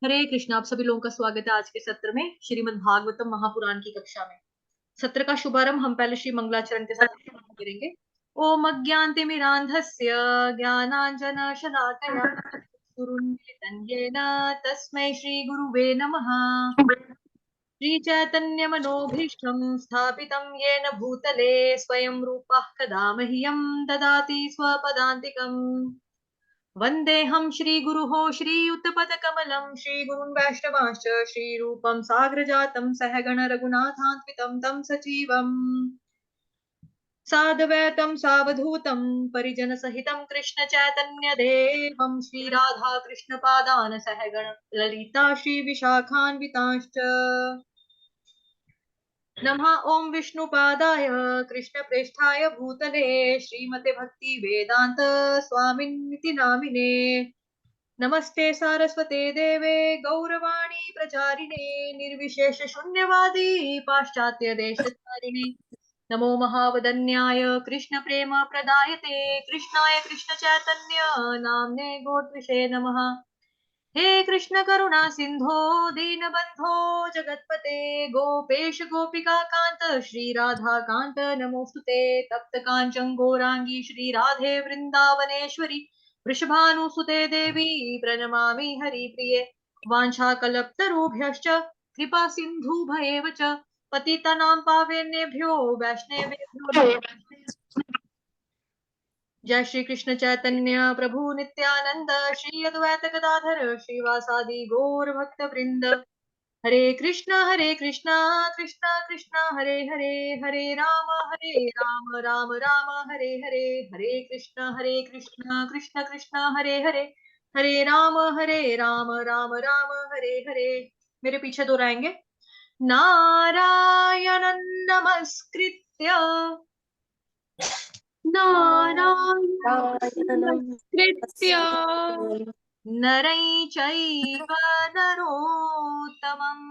हरे कृष्ण। आप सभी लोगों का स्वागत है आज के सत्र में श्रीमद् भागवतम महापुराण की कक्षा में। सत्र का शुभारंभ हम पहले श्री मंगलाचरण के साथ करेंगे। ओम अज्ञानतिमिरान्धस्य ज्ञानाञ्जन शलाकया गुरुन्मिलितं येन तस्मै श्री गुरुवे नमः। श्री चैतन्य मनोभीष्टं स्थापितं येन भूतले स्वयं रूपः कदा मह्यं ददाति स्वपदान्तिकम्। वन्देऽहं श्रीगुरुः श्रीयुतपदकमलं श्रीगुरुन् वैष्णवांश्च श्रीरूपं साग्रजातं सहगण रघुनाथान्वितं तं सजीवम् साद्वैतं सावधूतं परिजनसहितं कृष्ण चैतन्य देवं श्रीराधा कृष्णपादान् सहगण ललिता श्रीविशाखान्वितांश्च नमः ओम विष्णुपादाय कृष्णप्रेष्ठाय भूतले श्रीमते भक्ति वेदांत स्वामिन्निति नामिने नमस्ते सारस्वते देवे गौरवाणी प्रचारिणे निर्विशेष शून्यवादी पाश्चात्य देशतारिणे नमो महावदन्याय कृष्ण प्रेम प्रदायते कृष्णाय कृष्ण चैतन्य नाम्ने गोत्विषे नमः। हे कृष्ण करुणा सिंधो दीनबंधो जगतपते गोपेश गोपिका कांत श्री राधा कांत नमोस्तुते तप्त कांचन गौरांगी श्री राधे वृंदावनेश्वरी वृषभानुसुते देवी प्रणमामि हरिप्रिये वाञ्छाकल्पतरुभ्यश्च कृपा सिन्धुभयेव च पतितानां पावनेभ्यो वैष्णवेभ्यो नमः। जय श्री कृष्ण चैतन्य प्रभु नित्यानंद श्री अद्वैत गदाधर श्रीवासादि गौर भक्त वृंद हरे कृष्णा कृष्णा कृष्णा हरे हरे हरे राम राम राम हरे हरे हरे कृष्णा कृष्णा कृष्णा हरे हरे हरे राम राम राम हरे हरे। मेरे पीछे दोहराएंगे। नारायणं नमस्कृत्य नारायणं नमस्कृत्य नरै चैव नरोत्तमम्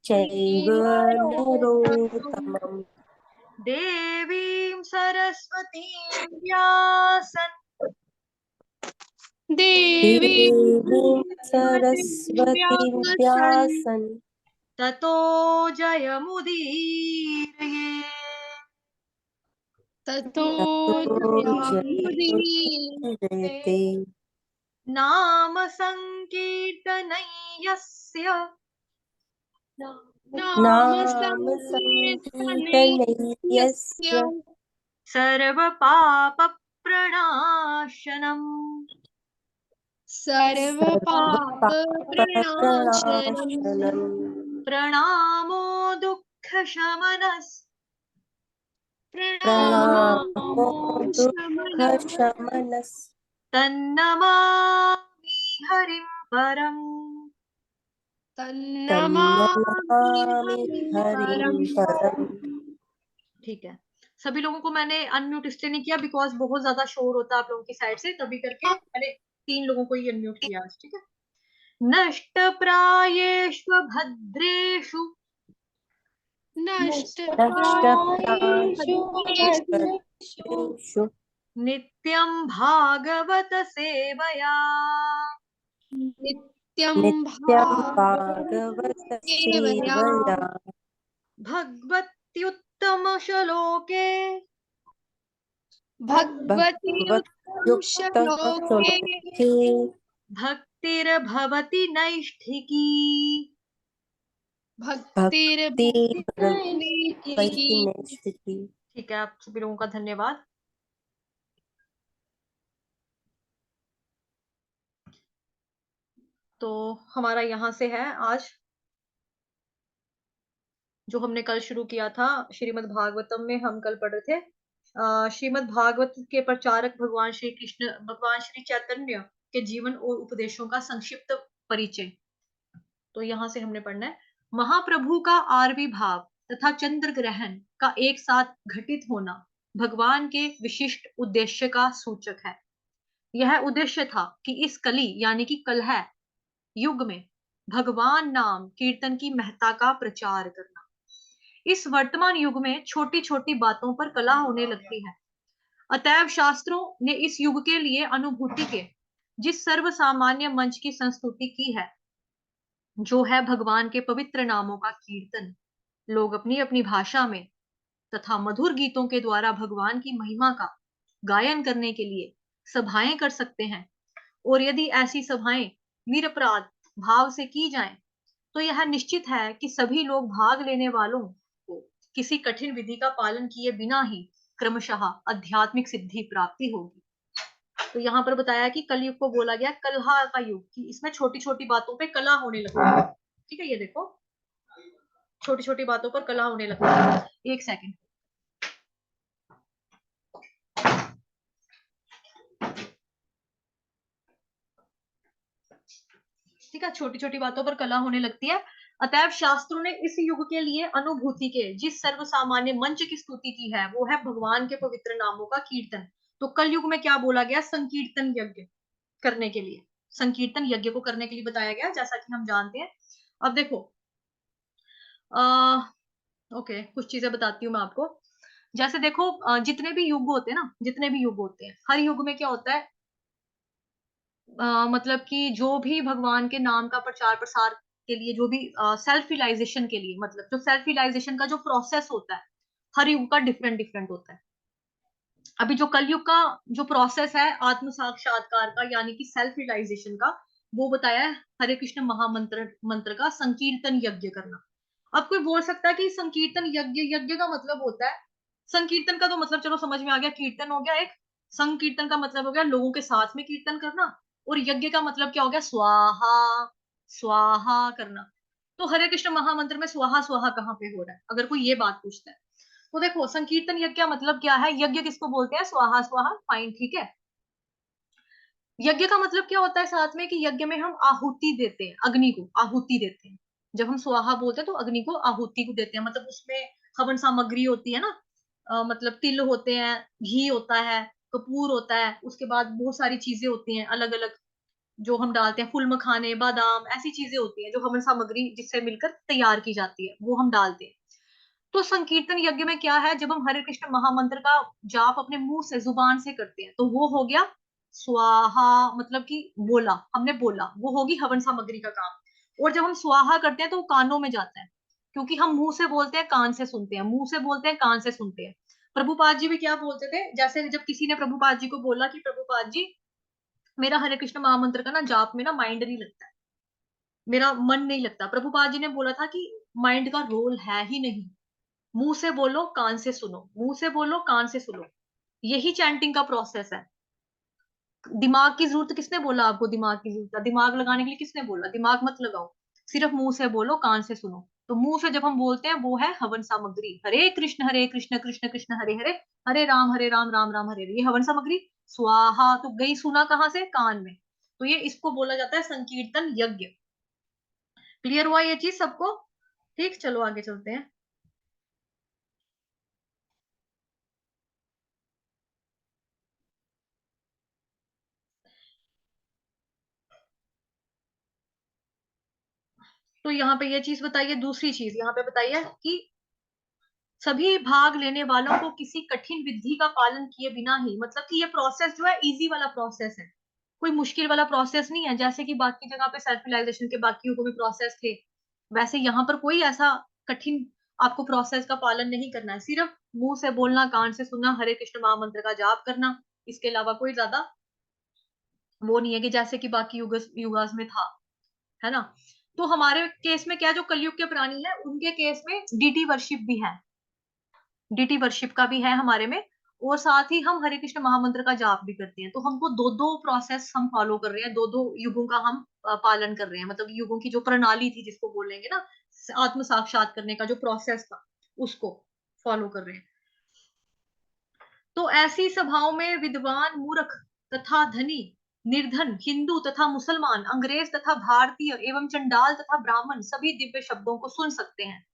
चैव नरोत्तमम् देवीं सरस्वतीं व्यासन् देवीं सरस्वतीं व्यासन् ततो जयमुदीरये ततो जयमुदीरये। नाम संकीर्तनं यस्य नाम संकीर्तनयस्य सर्वपापप्रणाशनम् सर्वपापप्रणाशनम् प्रणामो दुःखशमनस् प्रणामो दुःखशमनस् तन्नमामि हरिं परम् तन्नमामि हरिं परम्। ठीक है। सभी लोगों को मैंने अनम्यूट इसलिए नहीं किया बिकॉज बहुत ज्यादा शोर होता है आप लोगों की साइड से, तभी करके मैंने 3 लोगों को ही अनम्यूट किया आज। ठीक है। नष्ट प्रायेष्व भद्रेषु नष्टप्रायेषु नित्यं भागवत सेवया नित्यं भागवत सेवया भगवत्युत्तम श्लोके भगवत्युत्तमश्लोके भक्तिर्भवति नैष्ठिकी। भक्तिर्भवति नैष्ठिकी। ठीक है, आप सभी लोगों का धन्यवाद। तो हमारा यहाँ से है आज जो हमने कल शुरू किया था श्रीमद् भागवतम में। हम कल पढ़ रहे थे श्रीमद् भागवत के प्रचारक भगवान श्री कृष्ण, भगवान श्री चैतन्य के जीवन और उपदेशों का संक्षिप्त परिचय। तो यहाँ से हमने पढ़ना है। महाप्रभु का आविर्भाव तथा चंद्र ग्रहण का एक साथ घटित होना भगवान के विशिष्ट उद्देश्य का सूचक है। यह उद्देश्य था कि इस कली यानी कि कलह युग में भगवान नाम कीर्तन की महत्ता का प्रचार करना। इस वर्तमान युग में छोटी छोटी बातों पर कलह होने लगती है, अतएव शास्त्रों ने इस युग के लिए अनुभूति के जिस सर्व सामान्य मंच की संस्तुति की है, जो है भगवान के पवित्र नामों का कीर्तन। लोग अपनी अपनी भाषा में तथा मधुर गीतों के द्वारा भगवान की महिमा का गायन करने के लिए सभाएं कर सकते हैं। और यदि ऐसी सभाएं निरपराध भाव से की जाएं, तो यह निश्चित है कि सभी लोग भाग लेने वालों को किसी कठिन विधि का पालन किए बिना ही क्रमशः आध्यात्मिक सिद्धि प्राप्ति होगी। तो यहाँ पर बताया कि कलयुग को बोला गया कलहा का युग, कि इसमें छोटी छोटी बातों पे कला होने लगती है। ठीक है, ये देखो, छोटी छोटी बातों पर कला होने लगती है। एक सेकंड। ठीक है, छोटी छोटी बातों पर कला होने लगती है। अतएव शास्त्रों ने इस युग के लिए अनुभूति के जिस सर्व सामान्य मंच की स्तुति की है, वो है भगवान के पवित्र नामों का कीर्तन। तो कल युग में क्या बोला गया? संकीर्तन यज्ञ करने के लिए, संकीर्तन यज्ञ को करने के लिए बताया गया, जैसा कि हम जानते हैं। अब देखो, ओके, कुछ चीजें बताती हूँ मैं आपको। जैसे देखो, जितने भी युग होते हैं ना, जितने भी युग होते हैं, हर युग में क्या होता है, मतलब कि जो भी भगवान के नाम का प्रचार प्रसार के लिए, जो भी सेल्फ रियलाइजेशन के लिए, मतलब जो सेल्फ रियलाइजेशन का जो प्रोसेस होता है, हर युग का डिफरेंट डिफरेंट होता है। अभी जो कलयुग का जो प्रोसेस है आत्म साक्षात्कार का, यानी कि सेल्फ रियलाइजेशन का, वो बताया है हरे कृष्ण महामंत्र मंत्र का संकीर्तन यज्ञ करना। अब कोई बोल सकता है कि संकीर्तन यज्ञ, यज्ञ का मतलब होता है, संकीर्तन का तो मतलब चलो समझ में आ गया, कीर्तन हो गया एक, संकीर्तन का मतलब हो गया लोगों के साथ में कीर्तन करना, और यज्ञ का मतलब क्या हो गया? स्वाहा, स्वाहा करना। तो हरे कृष्ण महामंत्र में स्वाहा स्वाहा कहाँ पे हो रहा है, अगर कोई ये बात पूछता है? तो देखो, संकीर्तन यज्ञ का मतलब क्या है, यज्ञ किसको बोलते हैं? स्वाहा स्वाहा, फाइन, ठीक है। यज्ञ का मतलब क्या होता है साथ में, कि यज्ञ में हम आहुति देते हैं, अग्नि को आहुति देते हैं। जब हम स्वाहा बोलते हैं तो अग्नि को आहुति को देते हैं, मतलब उसमें हवन सामग्री होती है ना, मतलब तिल होते हैं, घी होता है, कपूर होता है, उसके बाद बहुत सारी चीजें होती हैं अलग अलग, जो हम डालते हैं, फूल मखाने, बादाम, ऐसी चीजें होती हैं जो हवन सामग्री जिससे मिलकर तैयार की जाती है, वो हम डालते हैं। तो संकीर्तन यज्ञ में क्या है, जब हम हरे कृष्ण महामंत्र का जाप अपने मुंह से, जुबान से करते हैं, तो वो हो गया स्वाहा, मतलब कि बोला, हमने बोला, वो होगी हवन सामग्री का काम। और जब हम स्वाहा करते हैं तो वो कानों में जाता है, क्योंकि हम मुंह से बोलते हैं, कान से सुनते हैं, मुंह से बोलते हैं, कान से सुनते हैं। प्रभुपाद जी भी क्या बोलते थे, जैसे जब किसी ने प्रभुपाद जी को बोला कि प्रभुपाद जी, मेरा हरे कृष्ण महामंत्र का ना जाप में ना माइंड नहीं लगता है, मेरा मन नहीं लगता, प्रभुपाद जी ने बोला था कि माइंड का रोल है ही नहीं, मुंह से बोलो, कान से सुनो, मुंह से बोलो, कान से सुनो, यही चैंटिंग का प्रोसेस है। दिमाग की जरूरत किसने बोला आपको? दिमाग की जरूरत, दिमाग लगाने के लिए किसने बोला? दिमाग मत लगाओ, सिर्फ मुंह से बोलो, कान से सुनो। तो मुंह से जब हम बोलते हैं, वो है हवन सामग्री, हरे कृष्ण कृष्ण कृष्ण हरे हरे, हरे राम राम राम हरे हरे, ये हवन सामग्री। स्वाहा तो गई, सुना कहाँ से? कान में। तो ये इसको बोला जाता है संकीर्तन यज्ञ। क्लियर हुआ ये चीज सबको? ठीक, चलो आगे चलते हैं। तो यहाँ पे ये चीज बताइए, दूसरी चीज यहाँ पे बताइए कि सभी भाग लेने वालों को किसी कठिन विधि का पालन किए बिना ही, मतलब कि ये प्रोसेस जो है इजी वाला प्रोसेस है, कोई मुश्किल वाला प्रोसेस नहीं है, जैसे कि बाकी जगह पे सेल्फ रियलाइजेशन के बाकी युगों में प्रोसेस थे, वैसे यहाँ पर कोई ऐसा कठिन आपको प्रोसेस का पालन नहीं करना है, सिर्फ मुंह से बोलना, कान से सुनना, हरे कृष्ण महामंत्र का जाप करना, इसके अलावा कोई ज्यादा वो नहीं है, कि जैसे कि बाकी युगास में था, है ना। तो हमारे केस में क्या, जो कलयुग के प्राणी है उनके केस में डीटी वर्शिप भी है, डीटी वर्शिप का भी है हमारे में, और साथ ही हम हरे कृष्ण महामंत्र का जाप भी करते हैं। तो हमको दो दो प्रोसेस हम फॉलो कर रहे हैं, दो दो युगों का हम पालन कर रहे हैं, मतलब युगों की जो प्रणाली थी, जिसको बोलेंगे ना आत्म साक्षात करने का जो प्रोसेस था, उसको फॉलो कर रहे हैं। तो ऐसी सभाओं में विद्वान, मूर्ख तथा धनी, निर्धन, हिंदू तथा मुसलमान, अंग्रेज तथा भारतीय एवं चंडाल तथा ब्राह्मण सभी दिव्य शब्दों को सुन सकते हैं।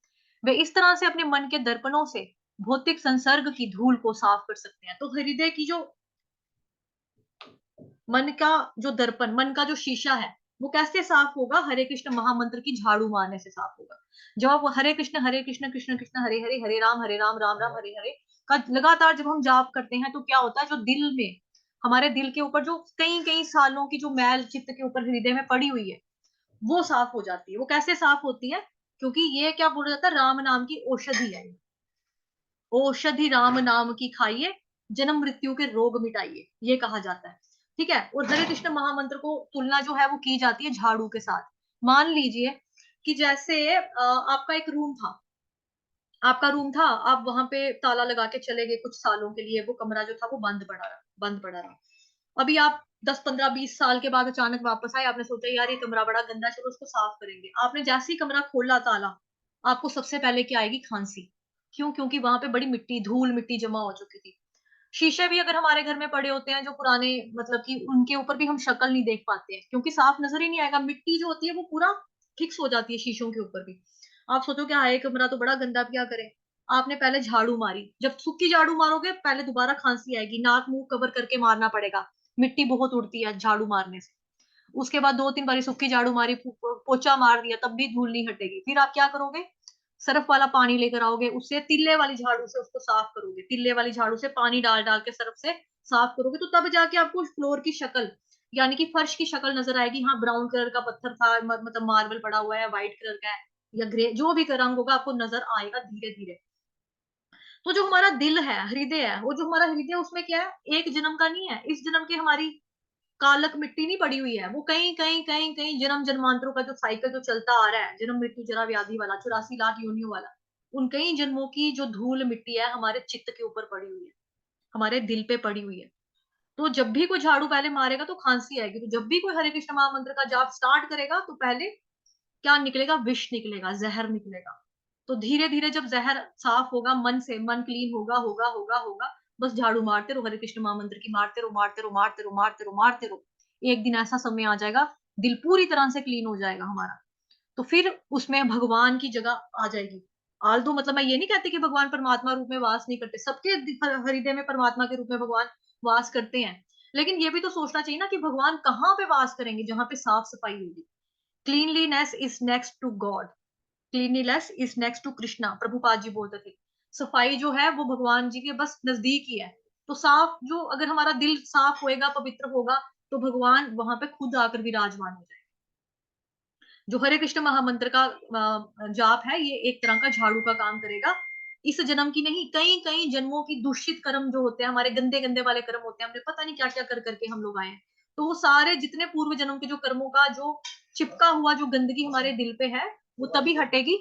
वे इस तरह से अपने मन के दर्पणों से भौतिक संसर्ग की धूल को साफ कर सकते हैं। तो हृदय की जो मन का जो दर्पण, मन का जो शीशा है, वो कैसे साफ होगा? हरे कृष्ण महामंत्र की झाड़ू मारने से साफ होगा। जब आप हरे कृष्ण कृष्ण कृष्ण हरे हरे, हरे राम राम राम हरे हरे का लगातार जब हम जाप करते हैं, तो क्या होता है, जो दिल में हमारे दिल के ऊपर जो कई कई सालों की जो मैल चित्त के ऊपर हृदय में पड़ी हुई है वो साफ हो जाती है। वो कैसे साफ होती है? क्योंकि ये क्या बोला जाता है, राम नाम की औषधि है। औषधि राम नाम की खाइए, जन्म मृत्यु के रोग मिटाइए, ये कहा जाता है। ठीक है। और हरे कृष्ण महामंत्र को तुलना जो है वो की जाती है झाड़ू के साथ। मान लीजिए कि जैसे आपका एक रूम था, आपका रूम था, आप वहां पे ताला लगा के चले गए कुछ सालों के लिए, वो कमरा जो था वो बंद पड़ा रहा। अभी आप 10 15 20 साल के बाद अचानक वापस आए, आपने सोचा यार ये कमरा बड़ा गंदा है, चलो उसको साफ करेंगे। आपने जैसे ही कमरा खोला ताला, आपको सबसे पहले क्या आएगी? खांसी। क्यों? क्योंकि वहां पे बड़ी मिट्टी, धूल मिट्टी जमा हो चुकी थी। शीशे भी अगर हमारे घर में पड़े होते हैं जो पुराने, मतलब कि उनके ऊपर भी हम शक्ल नहीं देख पाते हैं, क्योंकि साफ नजर ही नहीं आएगा। मिट्टी जो होती है वो पूरा फिक्स हो जाती है शीशों के ऊपर भी। आप सोचो क्या है, कमरा तो बड़ा गंदा, क्या करें? आपने पहले झाड़ू मारी, जब सूखी झाड़ू मारोगे पहले दोबारा खांसी आएगी, नाक मुंह कवर करके मारना पड़ेगा, मिट्टी बहुत उड़ती है झाड़ू मारने से। उसके बाद 2 3 बारी सूखी झाड़ू मारी, पोछा मार दिया, तब भी धूल नहीं हटेगी। फिर आप क्या करोगे? सर्फ वाला पानी लेकर आओगे, उससे तिल्ले वाली झाड़ू से उसको साफ करोगे, तिल्ले वाली झाड़ू से पानी डाल डाल के सर्फ से साफ करोगे, तो तब जाके आपको फ्लोर की शक्ल, यानी कि फर्श की शक्ल नजर आएगी। हाँ, ब्राउन कलर का पत्थर था, मतलब मार्बल पड़ा हुआ है, व्हाइट कलर का है या ग्रे, जो भी रंग होगा आपको नजर आएगा धीरे धीरे। तो जो हमारा दिल है, हृदय है, वो जो हमारा हृदय, उसमें क्या है? एक जन्म का नहीं है, इस जन्म की हमारी कालक मिट्टी नहीं पड़ी हुई है, वो कहीं कहीं कहीं कहीं जन्म जन्मांतरों का जो साइकिल जो चलता आ रहा है, जन्म मृत्यु जरा व्याधि वाला, 84 लाख योनियों वाला, उन कई जन्मों की जो धूल मिट्टी है हमारे चित्त के ऊपर पड़ी हुई है, हमारे दिल पे पड़ी हुई है। तो जब भी कोई झाड़ू पहले मारेगा तो खांसी आएगी, तो जब भी कोई हरे कृष्ण महामंत्र का जाप स्टार्ट करेगा तो पहले क्या निकलेगा? विष निकलेगा, जहर निकलेगा। तो धीरे धीरे जब जहर साफ होगा, मन से, मन क्लीन होगा होगा होगा होगा, बस झाड़ू मारते रहो, हरे कृष्ण महामंत्र की मारते रहो, मारते रहो, मारते रहो, मारते रहो, मारते रहो। एक दिन ऐसा समय आ जाएगा, दिल पूरी तरह से क्लीन हो जाएगा हमारा। तो फिर उसमें भगवान की जगह आ जाएगी। आल्दो मतलब मैं ये नहीं कहती कि भगवान परमात्मा रूप में वास नहीं करते, सबके हृदय में परमात्मा के रूप में भगवान वास करते हैं। लेकिन ये भी तो सोचना चाहिए ना कि भगवान कहाँ पे वास करेंगे? जहां पे साफ सफाई होगी। Cleanliness is next to God, cleanliness is next to Krishna, Prabhupad ji बोलते थे। सफाई जो है वो भगवान जी के बस नजदीक ही है। तो साफ जो, अगर हमारा दिल साफ होएगा, पवित्र होगा, तो भगवान वहां पे खुद आकर विराजमान हो जाए। जो हरे कृष्ण महामंत्र का जाप है, ये एक तरह का झाड़ू का काम करेगा। इस जन्म की नहीं, कई कई जन्मों की दूषित कर्म जो होते हैं, हमारे गंदे गंदे वाले कर्म होते हैं, हमने पता नहीं क्या क्या कर करके हम लोग आए हैं। तो वो सारे जितने पूर्व जन्म के जो कर्मों का जो चिपका हुआ जो गंदगी हमारे दिल पे है, वो तभी हटेगी,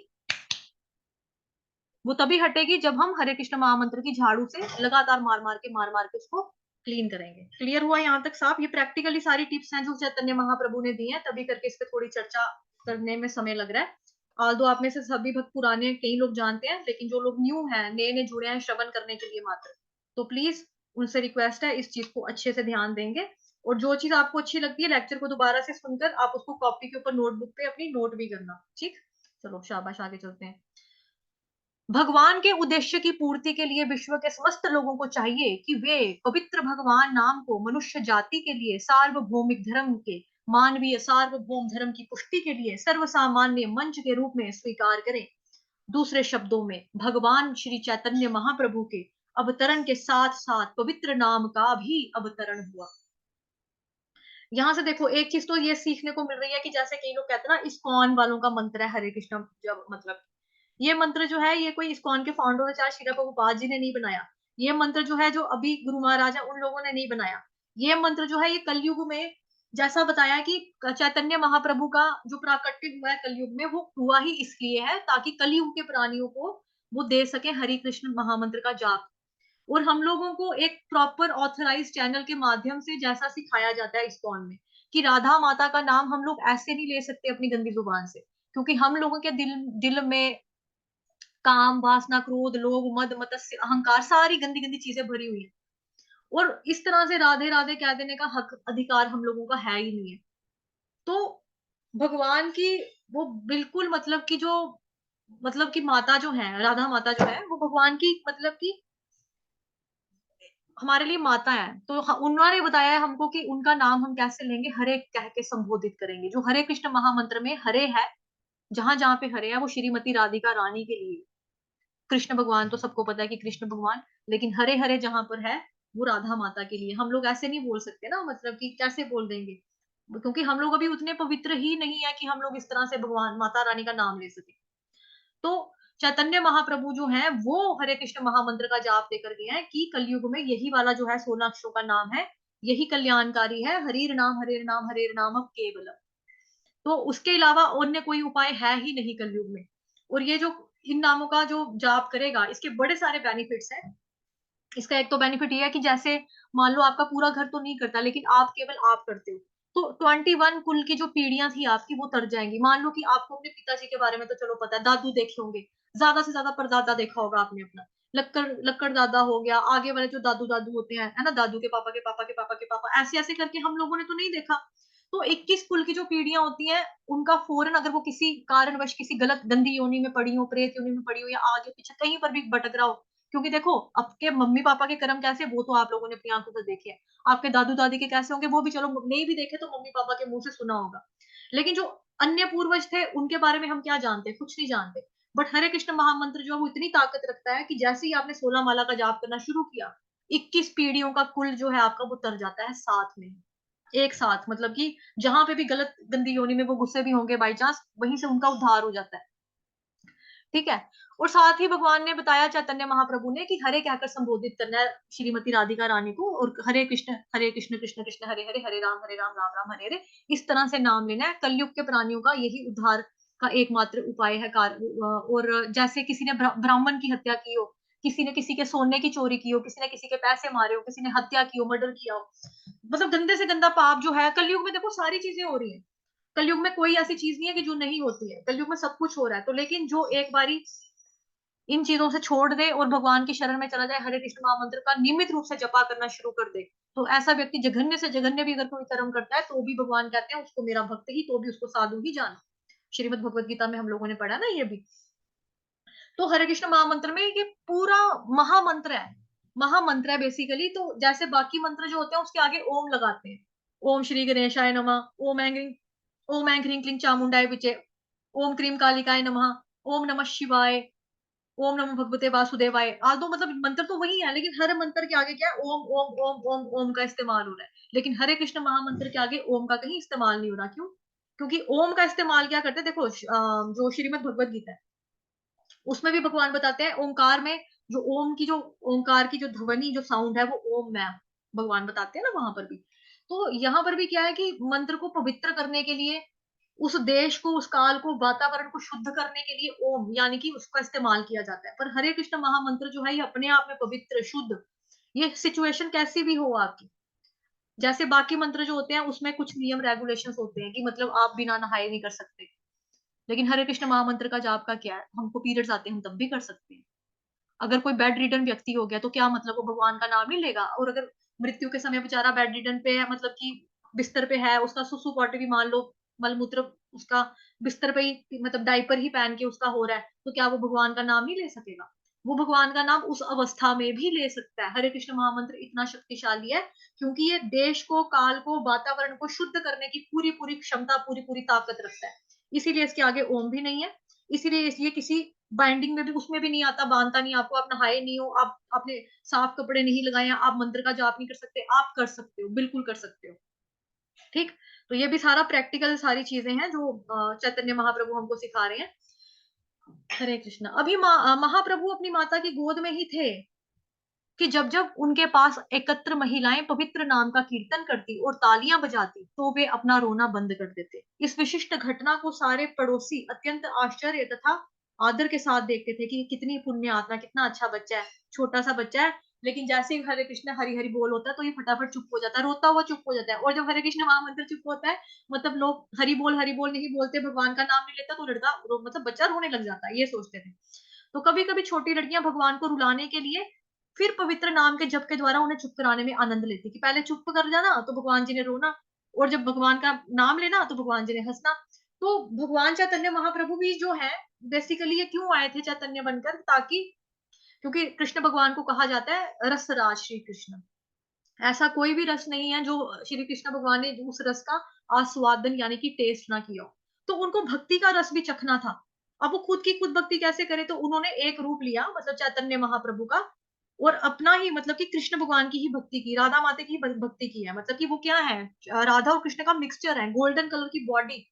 वो तभी हटेगी जब हम हरे कृष्ण महामंत्र की झाड़ू से लगातार मार मार के उसको क्लीन करेंगे। क्लियर हुआ यहाँ तक साफ? ये प्रैक्टिकली सारी टिप्स हैं जो चैतन्य महाप्रभु ने दी हैं, तभी करके इस पे थोड़ी चर्चा करने में समय लग रहा है। आल्दो आप में से सभी भक्त पुराने कई लोग जानते हैं, लेकिन जो लोग न्यू हैं, नए नए जुड़े हैं श्रवण करने के लिए मात्र, तो प्लीज उनसे रिक्वेस्ट है इस चीज को अच्छे से ध्यान देंगे। और जो चीज आपको अच्छी लगती है, लेक्चर को दोबारा से सुनकर आप उसको कॉपी के ऊपर नोटबुक पे अपनी नोट भी करना। ठीक, चलो शाबाश, आगे चलते हैं। भगवान के उद्देश्य की पूर्ति के लिए विश्व के समस्त लोगों को चाहिए कि वे पवित्र भगवान नाम को मनुष्य जाति के लिए सार्वभौमिक धर्म के, मानवीय सार्वभौम धर्म की पुष्टि के लिए सर्वसामान्य मंच के रूप में स्वीकार करें। दूसरे शब्दों में, भगवान श्री चैतन्य महाप्रभु के अवतरण के साथ साथ पवित्र नाम का भी अवतरण हुआ। यहाँ से देखो एक चीज तो ये सीखने को मिल रही है कि जैसे कई लोग कहते हैं ना, इस्कॉन वालों का मंत्र है हरे कृष्ण, जब मतलब ये मंत्र जो है ये कोई इस्कॉन के फाउंडर चार श्रीला प्रभुपाद जी ने नहीं बनाया। ये मंत्र जो है, जो अभी गुरु महाराज है उन लोगों ने नहीं बनाया। ये मंत्र जो है ये कलयुग में, जैसा बताया कि चैतन्य महाप्रभु का जो प्राकट्य हुआ है कलयुग में, वो हुआ ही इसलिए है ताकि कलयुग के प्राणियों को वो दे सके हरि कृष्ण महामंत्र का जाप। और हम लोगों को एक प्रॉपर ऑथराइज चैनल के माध्यम से जैसा सिखाया जाता है इस्कॉन में, कि राधा माता का नाम हम लोग ऐसे नहीं ले सकते अपनी गंदी जुबान से, क्योंकि हम लोगों के दिल दिल में काम, वासना, क्रोध, लोभ, मद, मत्स्य, अहंकार, सारी गंदी गंदी चीजें भरी हुई है। और इस तरह से राधे राधे कह देने का हक अधिकार हम लोगों का है ही नहीं है। तो भगवान की वो बिल्कुल मतलब कि जो, मतलब कि माता जो है, राधा माता जो है, वो भगवान की मतलब कि हमारे लिए माता है। तो उन्होंने बताया है हमको कि उनका नाम हम कैसे लेंगे, हरे कह के संबोधित करेंगे। जो हरे कृष्ण महामंत्र में हरे है, जहां जहां पे हरे है, वो श्रीमती राधिका रानी के लिए। कृष्ण भगवान तो सबको पता है कि कृष्ण भगवान, लेकिन हरे हरे जहां पर है वो राधा माता के लिए। हम लोग ऐसे नहीं बोल सकते ना, मतलब कि कैसे बोल देंगे, क्योंकि हम लोग अभी उतने पवित्र ही नहीं है कि हम लोग इस तरह से भगवान माता रानी का नाम ले सके। तो चैतन्य महाप्रभु जो है वो हरे कृष्ण महामंत्र का जाप देकर गए हैं कि कलयुग में यही वाला जो है 16 अक्षरों का नाम है, यही कल्याणकारी है। हरिर नाम हरिर नाम हरिर नाम केवलम। तो उसके अलावा अन्य कोई उपाय है ही नहीं कलयुग में। और ये जो इन नामों का जो जाप करेगा, इसके बड़े सारे बेनिफिट्स हैं। इसका एक तो बेनिफिट ये है कि जैसे मान लो आपका पूरा घर तो नहीं करता, लेकिन आप केवल आप करते हो, तो 21 कुल की जो पीढ़ियां थी आपकी वो तर जाएंगी। मान लो कि आपको अपने पिताजी के बारे में तो चलो पता है, दादू देखे होंगे, ज्यादा से ज्यादा परदादा देखा होगा आपने अपना, लक्कड़ लक्कड़ दादा हो गया, आगे वाले जो दादू दादू होते हैं, है ना, दादू के पापा के पापा के पापा के पापा, ऐसे ऐसे करके हम लोगों ने तो नहीं देखा। तो 21 कुल की जो पीढ़ियां होती हैं, उनका फौरन अगर वो किसी कारणवश किसी गलत गंदी योनि में पड़ी हो, प्रेत योनि में पड़ी हो, या आगे पीछे कहीं पर भी भटक रहा हो, क्योंकि देखो आपके मम्मी पापा के कर्म कैसे, वो तो आप लोगों ने अपनी आंखों से देखे हैं। आपके दादू दादी के कैसे होंगे, वो भी चलो नहीं भी देखे तो मम्मी पापा के मुंह से सुना होगा। लेकिन जो अन्य पूर्वज थे उनके बारे में हम क्या जानते, कुछ नहीं जानते। बट हरे कृष्ण महामंत्र जो है वो इतनी ताकत रखता है कि जैसे ही आपने 16 माला का जाप करना शुरू किया, 21 पीढ़ियों का कुल जो है आपका वो तर जाता है साथ में, एक साथ। मतलब कि जहां पे भी गलत गंदी योनि में वो गुस्से भी होंगे बाई चांस, वहीं से उनका उद्धार हो जाता है। ठीक है। और साथ ही भगवान ने बताया चैतन्य महाप्रभु ने कि हरे कहकर संबोधित करना है श्रीमती राधिका रानी को, और हरे कृष्ण कृष्ण कृष्ण हरे हरे, हरे राम राम राम हरे हरे, इस तरह से नाम लेना है। कलयुग के प्राणियों का यही उद्धार का एकमात्र उपाय है। और जैसे किसी ने ब्राह्मण की हत्या की हो, किसी ने किसी के सोने की चोरी की हो, किसी ने किसी के पैसे मारे हो, किसी ने हत्या की हो, मर्डर किया हो, मतलब गंदे से गंदा पाप जो है कलयुग में, देखो सारी चीजें हो रही है। कलयुग में कोई ऐसी चीज नहीं है कि जो नहीं होती है, कलयुग में सब कुछ हो रहा है। तो लेकिन जो एक बारी इन चीजों से छोड़ दे और भगवान की शरण में चला जाए, हरे कृष्ण महामंत्र का नियमित रूप से जपा करना शुरू कर दे, तो ऐसा व्यक्ति जघन्य से जघन्य भी अगर कोई कर्म करता है तो भी भगवान कहते हैं उसको मेरा भक्त ही, तो भी उसको साधु ही जाना। श्रीमद् भगवत गीता में हम लोगों ने पढ़ा ना ये भी। तो हरे कृष्ण महामंत्र में ये पूरा महामंत्र है, महामंत्र है बेसिकली। तो जैसे बाकी मंत्र जो होते हैं उसके आगे ओम लगाते हैं, ओम श्री गणेशाय नमः, ओम ऐं ह्रीं क्लीं चामुंडाय विचे, ओम क्रीम कालिकाय नमः, ओम नमः शिवाय, ओम नमो भगवते वासुदेवाय। आदो मतलब मंत्र तो वही है, लेकिन हर मंत्र के आगे क्या है, ओम ओम ओम ओम ओम का इस्तेमाल हो रहा है। लेकिन हरे कृष्ण महामंत्र के आगे ओम का कहीं इस्तेमाल नहीं हो रहा। क्यों? क्योंकि ओम का इस्तेमाल क्या करते हैं, देखो जो श्रीमद् भगवत गीता है उसमें भी भगवान बताते हैं ओंकार में, जो ओम की जो ओंकार की जो ध्वनि जो साउंड है वो ओम में भगवान बताते हैं ना वहां पर भी। तो यहाँ पर भी क्या है कि मंत्र को पवित्र करने के लिए, उस देश को, उस काल को, वातावरण को शुद्ध करने के लिए ओम यानी कि उसका इस्तेमाल किया जाता है। पर हरे कृष्ण महामंत्र जो है ये अपने आप में पवित्र शुद्ध, ये सिचुएशन कैसी भी हो आपकी, जैसे बाकी मंत्र जो होते हैं उसमें कुछ नियम रेगुलेशंस होते हैं कि मतलब आप बिना नहाए नहीं कर सकते, लेकिन हरे कृष्ण महामंत्र का जाप का क्या है, हमको पीरियड्स आते हैं हम तब भी कर सकते हैं। अगर कोई बेड रिडन व्यक्ति हो गया तो क्या मतलब वो भगवान का नाम नहीं लेगा? और अगर मृत्यु के समय बेचारा बेड रिडन पे है, मतलब कि बिस्तर पे है, उसका सुसु पॉटी भी मान लो, मलमूत्र उसका बिस्तर पे ही, मतलब डाइपर ही पहन के उसका हो रहा है, तो क्या वो भगवान का नाम नहीं ले सकेगा? वो भगवान का नाम उस अवस्था में भी ले सकता है। हरे कृष्ण महामंत्र इतना शक्तिशाली है क्योंकि ये देश को, काल को, वातावरण को शुद्ध करने की पूरी पूरी क्षमता, पूरी पूरी ताकत रखता है। इसीलिए इसके आगे ओम भी नहीं है। इसीलिए इसलिए किसी बाइंडिंग में भी उसमें भी नहीं आता, बांधता नहीं आपको, आप नहाए नहीं हो, आप आपने साफ कपड़े नहीं लगाए हैं, आप मंत्र का जाप नहीं कर सकते, आप कर सकते हो, बिल्कुल कर सकते हो। ठीक। तो ये भी सारा प्रैक्टिकल सारी चीजें हैं जो चैतन्य महाप्रभु हमको सिखा रहे हैं। हरे कृष्ण। अभी महाप्रभु अपनी माता की गोद में ही थे कि जब जब उनके पास एकत्र महिलाएं पवित्र नाम का कीर्तन करती और तालियां बजाती तो वे अपना रोना बंद कर देते। इस विशिष्ट घटना को सारे पड़ोसी अत्यंत आश्चर्य तथा आदर के साथ देखते थे कि कितनी पुण्य आत्मा, कितना अच्छा बच्चा है, छोटा सा बच्चा है, लेकिन जैसे ही हरे कृष्ण हरि हरि बोल होता है तो ये फटाफट चुप हो जाता है, रोता हुआ चुप हो जाता है। और जब हरे कृष्ण महामंत्र चुप होता है, मतलब लोग हरि बोल नहीं बोलते, भगवान का नाम नहीं लेता, तो लड़का मतलब बच्चा रोने लग जाता है, ये सोचते थे। तो कभी कभी छोटी लड़कियां भगवान को रुलाने के लिए फिर पवित्र नाम के जप के द्वारा उन्हें चुप कराने में आनंद लेती, कि पहले चुप कर जाना तो भगवान जी ने रोना, और जब भगवान का नाम लेना तो भगवान जी ने हंसना। तो भगवान चैतन्य महाप्रभु भी जो है, बेसिकली ये क्यों आए थे चैतन्य बनकर, ताकि, क्योंकि कृष्ण भगवान को कहा जाता है रसराज श्री कृष्ण। ऐसा कोई भी रस नहीं है जो श्री कृष्ण भगवान ने उस रस का आस्वादन यानी कि टेस्ट ना किया हो। तो उनको भक्ति का रस भी चखना था। अब वो खुद की खुद भक्ति कैसे करे, तो उन्होंने एक रूप लिया, मतलब चैतन्य महाप्रभु का, और अपना ही मतलब कि कृष्ण भगवान की ही भक्ति की, राधा माता की ही भक्ति की है। मतलब कि वो क्या है, राधा और कृष्ण का मिक्सचर है, गोल्डन कलर की बॉडी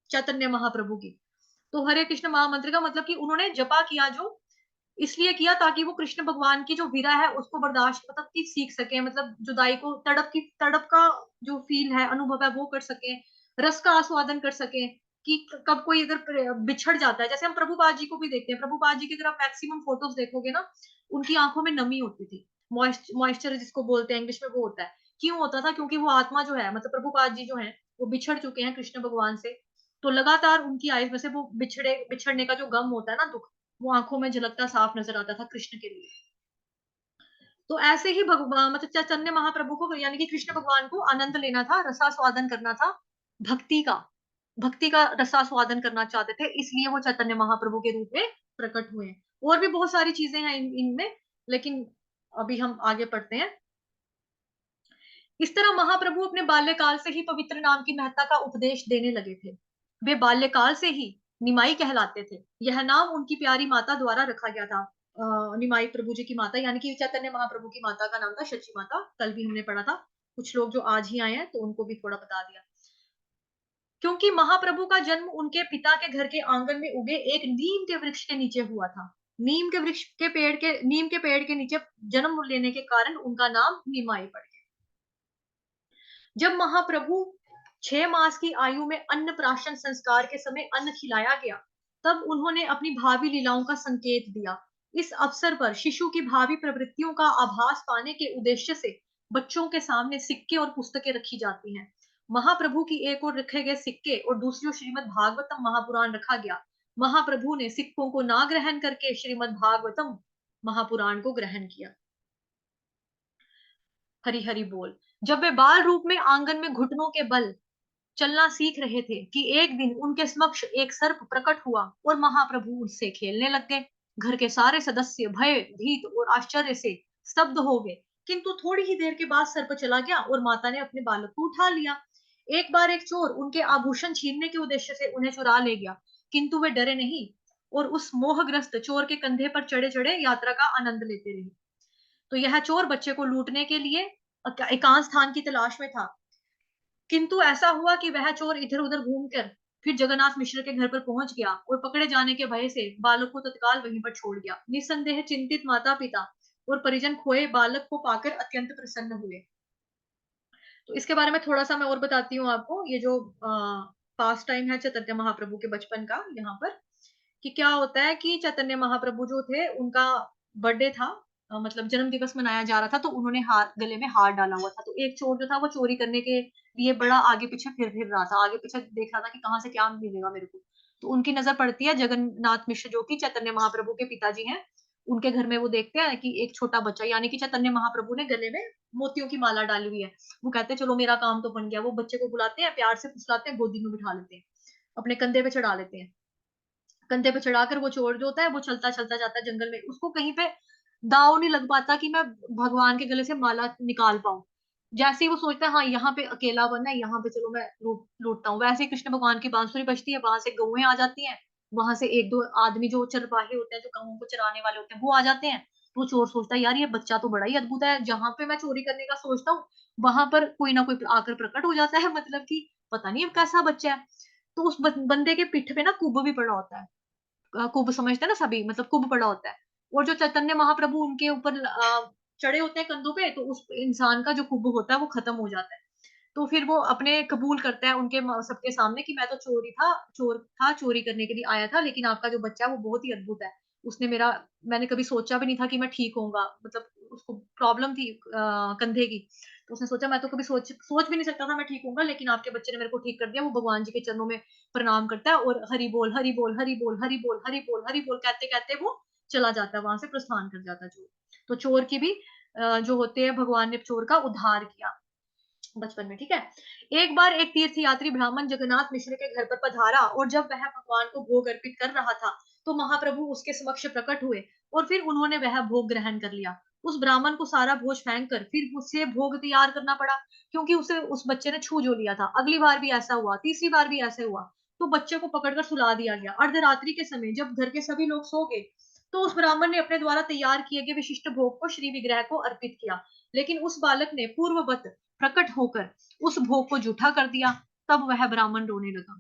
चैतन्य महाप्रभु की। तो हरे कृष्ण महामंत्र का मतलब कि उन्होंने जपा किया, जो इसलिए किया ताकि वो कृष्ण भगवान की जो वीरा है उसको बर्दाश्त मतलब कि सीख सके, मतलब जुदाई को, तड़प का जो फील है, अनुभव है, वो कर सके, रस का आस्वादन कर सके कि कब कोई अगर बिछड़ जाता है। जैसे हम प्रभुपाद जी को भी देखते हैं, प्रभुपाद जी की अगर आप मैक्सिमम फोटोज देखोगे ना, उनकी आंखों में नमी होती थी, मॉइस्चर जिसको बोलते हैं इंग्लिश में, वो होता है। क्यों होता था? क्योंकि वो आत्मा जो है, मतलब प्रभुपाद जी जो है, वो बिछड़ चुके हैं कृष्ण भगवान से। तो लगातार उनकी आईज में से वो बिछड़ने का जो गम होता है ना, दुख, वो आंखों में झलकता साफ नजर आता था कृष्ण के लिए। तो ऐसे ही भगवान मतलब चैतन्य महाप्रभु को, यानी कि कृष्ण भगवान को आनंद लेना था, रसास्वादन करना था, भक्ति का भक्ति का रसास्वादन करना चाहते थे, इसलिए वो चैतन्य महाप्रभु के रूप में प्रकट हुए। और भी बहुत सारी चीजें हैं इनमें, लेकिन अभी हम आगे पढ़ते हैं। इस तरह महाप्रभु अपने बाल्यकाल से ही पवित्र नाम की महत्ता का उपदेश देने लगे थे। वे बाल्यकाल से ही निमाई कहलाते थे। यह नाम उनकी प्यारी माता द्वारा रखा गया था। निमाई प्रभु जी की माता, यानी कि चैतन्य महाप्रभु की माता का नाम था शची माता। कल भी हमने पढ़ा था। कुछ लोग जो आज ही आए हैं तो उनको भी थोड़ा बता दिया। क्योंकि महाप्रभु का जन्म उनके पिता के घर के आंगन में उगे एक नीम के वृक्ष के नीचे हुआ था। नीम के पेड़ के नीचे जन्म लेने के कारण उनका नाम निमाई पड़ गया। जब महाप्रभु 6 मास की आयु में अन्नप्राशन संस्कार के समय अन्न खिलाया गया, तब उन्होंने अपनी भावी लीलाओं का संकेत दिया। इस अवसर पर शिशु की भावी प्रवृत्तियों का आभास पाने के उद्देश्य से बच्चों के सामने सिक्के और पुस्तकें रखी जाती हैं। महाप्रभु की एक ओर रखे गए सिक्के और दूसरी ओर श्रीमद् भागवतम महापुराण रखा गया। महाप्रभु ने सिक्कों को ना ग्रहण करके श्रीमद् भागवतम महापुराण को ग्रहण किया। हरि हरि बोल। जब वे बाल रूप में आंगन में घुटनों के बल चलना सीख रहे थे कि एक दिन उनके समक्ष एक सर्प प्रकट हुआ और महाप्रभु उससे खेलने लग गए। घर के सारे सदस्य भय, भीत और आश्चर्य से स्तब्ध हो गए। किंतु थोड़ी ही देर के बाद सर्प चला गया और माता ने अपने बालक को उठा लिया। एक बार एक चोर उनके आभूषण छीनने के उद्देश्य से उन्हें चुरा ले गया, किंतु वे डरे नहीं और उस मोहग्रस्त चोर के कंधे पर चढ़े चढ़े यात्रा का आनंद लेते रहे। तो यह चोर बच्चे को लूटने के लिए एकांत स्थान की तलाश में था, किंतु ऐसा हुआ कि वह चोर इधर उधर घूमकर फिर जगन्नाथ मिश्र के घर पर पहुंच गया और पकड़े जाने के भय से बालक को तत्काल वहीं पर छोड़ गया। निसंदेह चिंतित माता पिता और परिजन खोए बालक को पाकर अत्यंत प्रसन्न हुए। तो इसके बारे में थोड़ा सा मैं और बताती हूँ आपको। ये जो पास टाइम है चैतन्य महाप्रभु के बचपन का, यहाँ पर कि क्या होता है कि चैतन्य महाप्रभु जो थे, उनका बर्थडे था, मतलब जन्म दिवस मनाया जा रहा था, तो उन्होंने हार गले में हार डाला हुआ था। तो एक चोर जो था वो चोरी करने के लिए बड़ा आगे पीछे फिर फिर रहा था, आगे पीछे देख रहा था कि कहाँ से क्या मिलेगा मेरे को। तो उनकी नजर पड़ती है जगन्नाथ मिश्र जो कि चैतन्य महाप्रभु के पिताजी हैं, उनके घर में। वो देखते हैं कि एक छोटा बच्चा, यानी कि चैतन्य महाप्रभु ने गले में मोतियों की माला डाली हुई है। वो कहते हैं चलो मेरा काम तो बन गया। वो बच्चे को बुलाते हैं, प्यार से फुसलाते हैं, गोदी में बिठा लेते हैं, अपने कंधे पे चढ़ा लेते हैं। कंधे पे चढ़ाकर वो चोर जो होता है वो चलता चलता जाता है जंगल में। उसको कहीं पे दाव नहीं लग पाता कि मैं भगवान के गले से माला निकाल पाऊं। जैसे ही वो सोचता है हाँ यहाँ पे अकेला बनना है, यहाँ पे चलो मैं लूटता हूँ, वैसे ही कृष्ण भगवान की बांसुरी बजती है, वहां से गौएं आ जाती हैं, वहां से एक दो आदमी जो चरवाहे होते हैं, जो गौओं को चराने वाले होते हैं, वो आ जाते हैं। तो चोर सोचता है यार ये बच्चा तो बड़ा ही अद्भुत है, जहां पे मैं चोरी करने का सोचता हूँ वहां पर कोई ना कोई आकर प्रकट हो जाता है, मतलब कि पता नहीं कैसा बच्चा है। तो उस बंदे के पीठ पे ना कुब भी पड़ा होता है। कुंभ समझते हैं ना सभी, मतलब कुंभ पड़ा होता है। और जो चैतन्य महाप्रभु उनके ऊपर चढ़े होते हैं कंधों पे, तो उस इंसान का जो कुंभ होता है वो खत्म हो जाता है। तो फिर वो अपने कबूल करता है उनके सबके सामने कि मैं तो चोरी करने के लिए आया था, लेकिन आपका जो बच्चा है वो बहुत ही अद्भुत है। उसने मेरा मैंने कभी सोचा भी नहीं था कि मैं ठीक होऊंगा, मतलब उसको प्रॉब्लम थी कंधे की। तो उसने सोचा मैं तो कभी सोच सोच भी नहीं सकता था मैं ठीक होऊंगा, लेकिन आपके बच्चे ने मेरे को ठीक कर दिया। वो भगवान जी के चरणों में प्रणाम करता है और हरि बोल हरि बोल हरि बोल हरि बोल हरि बोल हरि बोल कहते कहते वो चला जाता है, वहां से प्रस्थान कर जाता है चोर। तो चोर की भी जो होते हैं, भगवान ने चोर का उद्धार किया बचपन में। ठीक है। एक बार एक तीर्थ यात्री ब्राह्मण जगन्नाथ मिश्र के घर पर पधारा और जब वह भगवान को भोग अर्पित कर रहा था तो महाप्रभु उसके समक्ष प्रकट हुए और फिर उन्होंने वह भोग ग्रहण कर लिया। उस ब्राह्मण को सारा भोज फेंक कर फिर उससे भोग तैयार करना पड़ा, क्योंकि उसे उस बच्चे ने छू जो लिया था। अगली बार भी ऐसा हुआ, तीसरी बार भी ऐसे हुआ। तो बच्चे को पकड़कर सुला दिया गया। अर्धरात्रि के समय जब घर के सभी लोग सो गए तो उस ब्राह्मण ने अपने द्वारा तैयार किए गए विशिष्ट भोग को श्री विग्रह को अर्पित किया, लेकिन उस बालक ने पूर्ववत प्रकट होकर उस भोग को जूठा कर दिया। तब वह ब्राह्मण रोने लगा,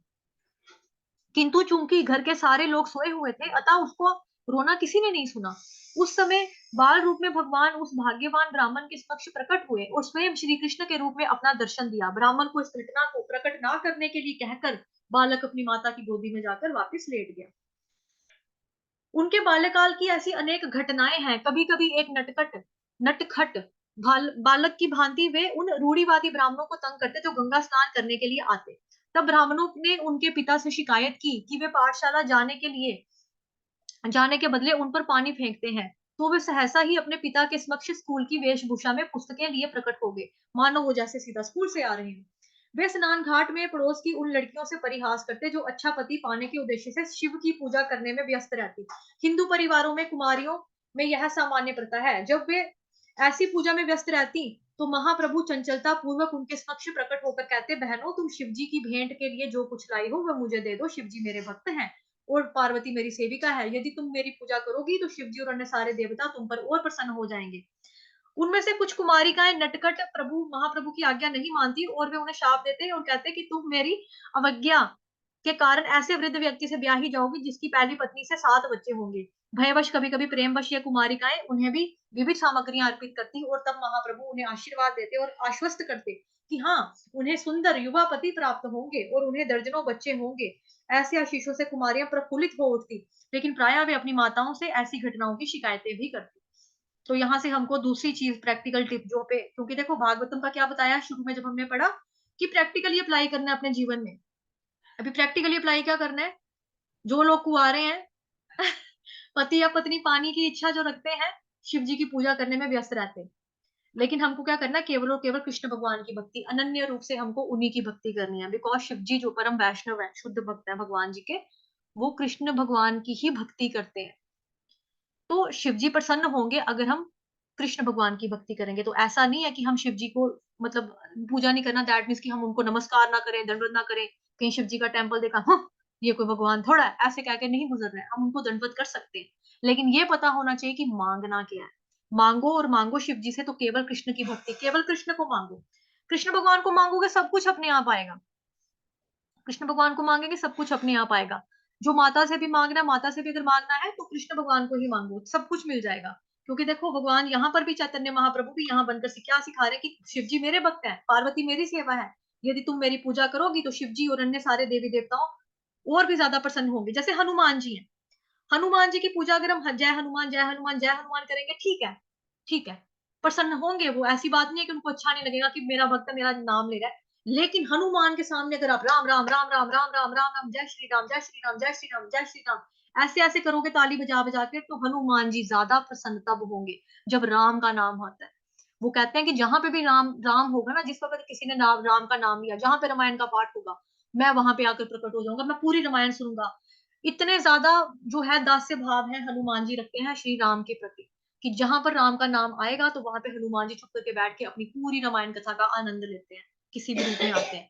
किंतु चूंकि घर के सारे लोग सोए हुए थे, अतः उसको रोना किसी ने नहीं सुना। उस समय बाल रूप में भगवान उस भाग्यवान ब्राह्मण के समक्ष प्रकट हुए और स्वयं श्री कृष्ण के रूप में अपना दर्शन दिया। ब्राह्मण को इस घटना को प्रकट ना करने के लिए कहकर बालक अपनी माता की गोदी में जाकर वापस लेट गया। उनके बाल्यकाल की ऐसी अनेक घटनाएं हैं। कभी कभी एक नटखट बालक की भांति वे उन रूढ़िवादी ब्राह्मणों को तंग करते जो गंगा स्नान करने के लिए आते। तब ब्राह्मणों ने उनके पिता से शिकायत की कि वे पाठशाला जाने के बदले उन पर पानी फेंकते हैं। तो वे सहसा ही अपने पिता के समक्ष स्कूल की वेशभूषा में पुस्तकें लिए प्रकट हो गए, मानो वो जैसे सीधा स्कूल से आ रहे हैं। वे स्नान घाट में पड़ोस की उन लड़कियों से परिहास करते जो अच्छा पति पाने के उद्देश्य से शिव की पूजा करने में व्यस्त रहती। हिंदू परिवारों में कुमारियों में यह सामान्य प्रथा है। जब वे ऐसी पूजा में व्यस्त रहती तो महाप्रभु चंचलता पूर्वक उनके समक्ष प्रकट होकर कहते, बहनों तुम शिव जी की भेंट के लिए जो कुछ लाई हो वह मुझे दे दो, शिव जी मेरे भक्त हैं और पार्वती मेरी सेविका है। यदि तुम मेरी पूजा करोगी तो शिव जी और अन्य सारे देवता तुम पर और प्रसन्न हो जाएंगे। उनमें से कुछ कुमारिकाएं नटखट महाप्रभु की आज्ञा नहीं मानती और वे उन्हें शाप देते और कहते कि तुम मेरी अवज्ञा के कारण ऐसे वृद्ध व्यक्ति से ब्याही जाओगी जिसकी पहली पत्नी से 7 बच्चे होंगे। भयवश कभी कभी प्रेमवश ये कुमारिकाएं उन्हें भी विविध सामग्रियां अर्पित करती और तब महाप्रभु उन्हें आशीर्वाद देते और आश्वस्त करते कि हाँ, उन्हें सुंदर युवा पति प्राप्त होंगे और उन्हें दर्जनों बच्चे होंगे। ऐसे आशीषों से कुमारियां प्रफुल्लित हो उठती, लेकिन प्रायः वे अपनी माताओं से ऐसी घटनाओं की शिकायतें भी करती। तो यहाँ से हमको दूसरी चीज प्रैक्टिकल टिप जो पे, क्योंकि देखो भागवतम का क्या बताया शुरू में जब हमने पढ़ा कि प्रैक्टिकली अप्लाई करना है अपने जीवन में। अभी प्रैक्टिकली अप्लाई क्या करना है? जो लोग कुंवारे हैं पति या पत्नी पानी की इच्छा जो रखते हैं, शिव जी की पूजा करने में व्यस्त रहते हैं, लेकिन हमको क्या करना है? केवल और केवल कृष्ण भगवान की भक्ति, अनन्य रूप से हमको उन्हीं की भक्ति करनी है। बिकॉज शिव जी जो परम वैष्णव है, शुद्ध भक्त है भगवान जी के, वो कृष्ण भगवान की ही भक्ति करते हैं। तो शिव जी प्रसन्न होंगे अगर हम कृष्ण भगवान की भक्ति करेंगे। तो ऐसा नहीं है कि हम शिव जी को मतलब पूजा नहीं करना, दैट मीन्स कि हम उनको नमस्कार ना करें, दंडवत ना करें, कहीं शिव जी का टेम्पल देखा, हाँ ये कोई भगवान थोड़ा है, ऐसे कह के नहीं गुजरना है। हम उनको दंडवत कर सकते हैं, लेकिन ये पता होना चाहिए कि मांगना क्या है। मांगो और मांगो शिव जी से तो केवल कृष्ण की भक्ति, केवल कृष्ण को मांगो। कृष्ण भगवान को मांगोगे सब कुछ अपने आप आएगा। कृष्ण भगवान को मांगेंगे सब कुछ अपने आप आएगा। जो माता से भी मांगना है, माता से भी अगर मांगना है तो कृष्ण भगवान को ही मांगो, सब कुछ मिल जाएगा। क्योंकि देखो भगवान यहाँ पर भी, चैतन्य महाप्रभु भी यहाँ बनकर क्या सिखा रहे हैं कि शिव जी मेरे भक्त हैं, पार्वती मेरी सेवा है। यदि तुम मेरी पूजा करोगी तो शिव जी और अन्य सारे देवी देवताओं और भी ज्यादा प्रसन्न होंगे। जैसे हनुमान जी हैं, हनुमान जी की पूजा अगर हम जय हनुमान जय हनुमान जय हनुमान करेंगे, ठीक है, ठीक है, प्रसन्न होंगे वो, ऐसी बात नहीं है कि उनको अच्छा नहीं लगेगा कि मेरा भक्त मेरा नाम ले रहा है। लेकिन हनुमान के सामने अगर आप राम राम राम राम राम राम राम राम जय श्री राम जय श्री राम जय श्री राम जय श्री राम ऐसे ऐसे करोगे ताली बजा बजा के, तो हनुमान जी ज्यादा प्रसन्न तब होंगे जब राम का नाम आता है। वो कहते हैं कि जहां पे भी राम राम होगा ना, जिस वक्त किसी ने राम का नाम लिया, जहां पे रामायण का पाठ होगा, मैं वहां पे आकर प्रकट हो जाऊंगा, मैं पूरी रामायण सुनूंगा। इतने ज्यादा जो है दास्य भाव है हनुमान जी रखते हैं श्री राम के प्रति, कि जहां पर राम का नाम आएगा तो वहां पे हनुमान जी चुप करके बैठ के अपनी पूरी रामायण कथा का आनंद लेते हैं, किसी भी रूप में आते हैं,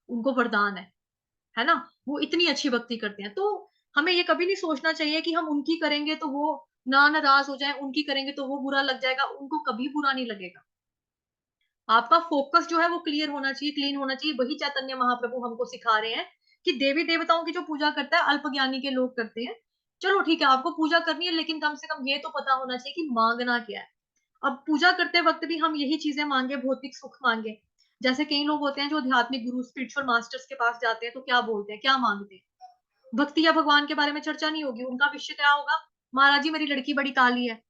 उनको वरदान है ना। वो इतनी अच्छी भक्ति करते हैं। तो हमें ये कभी नहीं सोचना चाहिए कि हम उनकी करेंगे तो वो ना नाराज हो जाए, उनकी करेंगे तो वो बुरा लग जाएगा, उनको कभी बुरा नहीं लगेगा। आपका फोकस जो है वो क्लियर होना चाहिए, क्लीन होना चाहिए। वही चैतन्य महाप्रभु हमको सिखा रहे हैं कि देवी देवताओं की जो पूजा करता है अल्पज्ञानी के लोग करते हैं। चलो ठीक है, आपको पूजा करनी है, लेकिन कम से कम ये तो पता होना चाहिए कि मांगना क्या है। अब पूजा करते वक्त भी हम यही चीजें मांगे, भौतिक सुख मांगे। जैसे कई लोग होते हैं जो आध्यात्मिक गुरु स्पिरिचुअल मास्टर्स के पास जाते हैं तो क्या बोलते हैं, क्या मांगते हैं? भक्ति या भगवान के बारे में चर्चा नहीं होगी, उनका विषय क्या होगा? महाराज जी मेरी लड़की बड़ी काली है,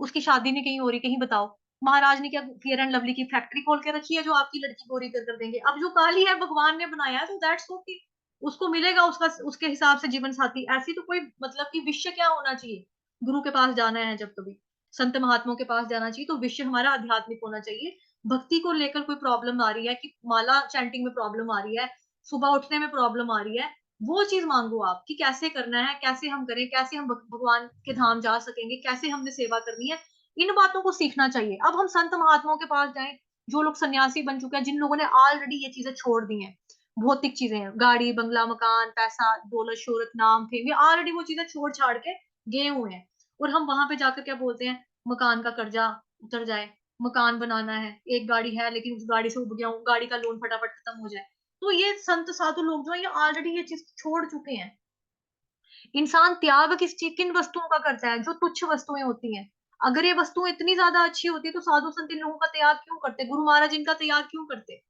उसकी शादी नहीं कहीं हो रही, कहीं बताओ। महाराज ने क्या फेयर एंड लवली की फैक्ट्री खोल के रखी है जो आपकी लड़की गोरी कर देंगे? अब जो काली है भगवान ने बनाया है तो दैट्स ओके, उसको मिलेगा उसका उसके हिसाब से जीवन साथी। ऐसी तो कोई मतलब कि विषय क्या होना चाहिए? गुरु के पास जाना है जब कभी, संत महात्माओं के पास जाना चाहिए, तो विषय हमारा आध्यात्मिक होना चाहिए। भक्ति को लेकर कोई प्रॉब्लम आ रही है कि माला चैंटिंग में प्रॉब्लम आ रही है, सुबह उठने में प्रॉब्लम आ रही है, वो चीज मांगो आप कि कैसे करना है, कैसे हम करें, कैसे हम भगवान के धाम जा सकेंगे, कैसे हमने सेवा करनी है। इन बातों को सीखना चाहिए। अब हम संत महात्माओं के पास जाएं, जो लोग सन्यासी बन चुके हैं, जिन लोगों ने ऑलरेडी ये चीजें छोड़ दी हैं, भौतिक चीजें हैं, गाड़ी बंगला मकान पैसा दौलत शोहरत नाम फेम, ये ऑलरेडी वो चीजें छोड़ छाड़ के गए हुए हैं। और हम वहां पे जाकर क्या बोलते हैं, मकान का कर्जा उतर जाए, मकान बनाना है, एक गाड़ी है लेकिन उस गाड़ी से उब गया हूँ, गाड़ी का लोन फटाफट खत्म हो जाए। तो ये संत साधु लोग जो है ये ऑलरेडी ये चीज छोड़ चुके हैं। इंसान त्याग किन वस्तुओं का करता है, जो तुच्छ वस्तुएं होती हैं। अगर ये वस्तुएं इतनी ज्यादा अच्छी होती तो साधु संत इन लोगों का त्याग क्यों करते, गुरु महाराज इनका त्याग क्यों करते।